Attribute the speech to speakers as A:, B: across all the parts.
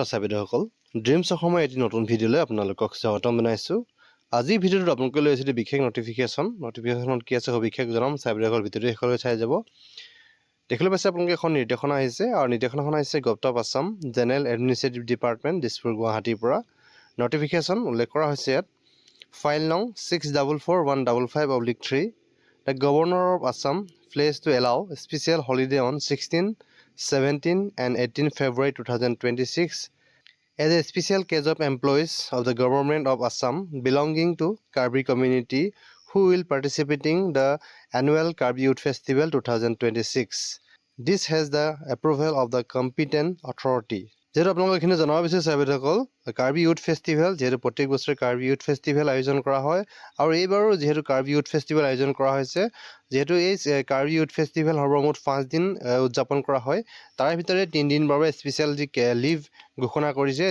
A: চাবিদসকল dreams অসমৰ এটি নতুন ভিডিঅ'লৈ আপোনালোকক স্বাগতম জনাইছোঁ। আজিৰ ভিডিঅ'টোত আপোনালোকে লৈ আহিছোঁ বিশেষ নটিফিকেশ্যনত কি আছে সবিশেষ জনাম। চাবিদসকল ভিডিঅ'টো শেষলৈ চাই যাব। দেখিবলৈ পাইছে আপোনালোকে এখন নিৰ্দেশনা আহিছে আৰু নিৰ্দেশনাখন আহিছে government of Assam general administrative department Dispur গুৱাহাটীৰ পৰা। নটিফিকেশ্যন উল্লেখ কৰা হৈছে ইয়াত ফাইল নং 644155/3 the governor of Assam pleased to allow special holiday on 16, 17 and 18 February 2026 as a special case of employees of the government of Assam belonging to Karbi community who will participating the annual Karbi Youth Festival 2026. This has the approval of the competent authority. যেহেতু আপোনালোকক এইখিনি জনাব বিচাৰিছোঁ চাবিদসকল Karbi youth festival যিহেতু প্ৰত্যেক বছৰে Karbi youth festival আয়োজন কৰা হয় আৰু এইবাৰো যিহেতু কাৰ্বি ইউথ ফেষ্টিভেল আয়োজন কৰা হৈছে যিহেতু এই কাৰ্বি ইউথ ফেষ্টিভেল সৰ্বমুঠ 5 দিন উদযাপন কৰা হয় তাৰে ভিতৰে 3 দিন বাবে স্পেচিয়েল যি লিভ ঘোষণা কৰিছে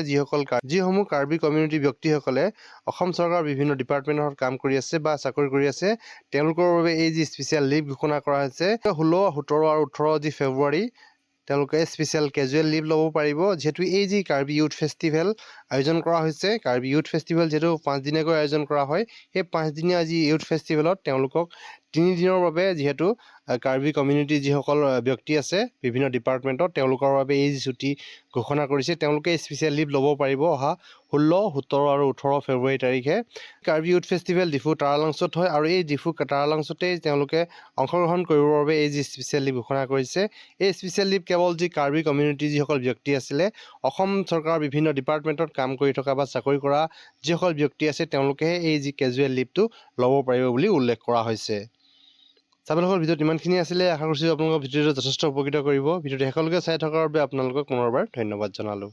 A: যিসমূহ কাৰ্বি কমিউনিটি ব্যক্তিসকলে অসম চৰকাৰৰ বিভিন্ন ডিপাৰ্টমেণ্টত কাম কৰি আছে বা চাকৰি কৰি আছে তেওঁলোকৰ বাবে এই যি স্পেচিয়েল লিভ ঘোষণা কৰা হৈছে 16, 17 আৰু 18 যি ফেব্ৰুৱাৰী তেওঁলোকে স্পেচিয়েল কেজুৱেল লিভ ল'ব পাৰিব। যিহেতু এই যি কাৰ্বি ইউথ ফেষ্টিভেল আয়োজন কৰা হৈছে কাৰ্বি ইউথ ফেষ্টিভেল যিহেতু 5 দিনীয়াকৈ আয়োজন কৰা হয় সেই 5 দিনীয়া যি ইউথ ফেষ্টিভেলত তেওঁলোকক 3 দিনৰ বাবে যিহেতু কাৰ্বি কমিউনিটি যিসকল ব্যক্তি আছে বিভিন্ন ডিপাৰ্টমেণ্টত তেওঁলোকৰ বাবে এই যি ছুটি ঘোষণা কৰিছে তেওঁলোকে স্পেচিয়েল লিভ ল'ব পাৰিব অহা 16, 17 আৰু 18 ফেব্ৰুৱাৰী তাৰিখে। কাৰ্বি ইউথ ফেষ্টিভেল ডিফু তাৰালাংচত হয় আৰু এই ডিফু তাৰালাংচতেই তেওঁলোকে অংশগ্ৰহণ কৰিবৰ বাবে এই যি স্পেচিয়েল লিভ ঘোষণা কৰিছে এই স্পেচিয়েল লিভ কেৱল যি কাৰ্বি কমিউনিটি যিসকল ব্যক্তি আছিলে অসম চৰকাৰৰ বিভিন্ন ডিপাৰ্টমেণ্টত কাম কৰি থকা বা চাকৰি কৰা যিসকল ব্যক্তি আছে তেওঁলোকেহে এই যি কেজুৱেল লিভটো ল'ব পাৰিব বুলি উল্লেখ কৰা হৈছে। চাবিদসকল ভিডিঅ'ত ইমানখিনি আছিলে। আশা কৰিছোঁ আপোনালোকৰ ভিডিঅ'টো যথেষ্ট উপকৃত কৰিব। ভিডিঅ'টো শেষলৈকে চাই থকাৰ বাবে আপোনালোকক পুনৰবাৰ ধন্যবাদ জনালোঁ।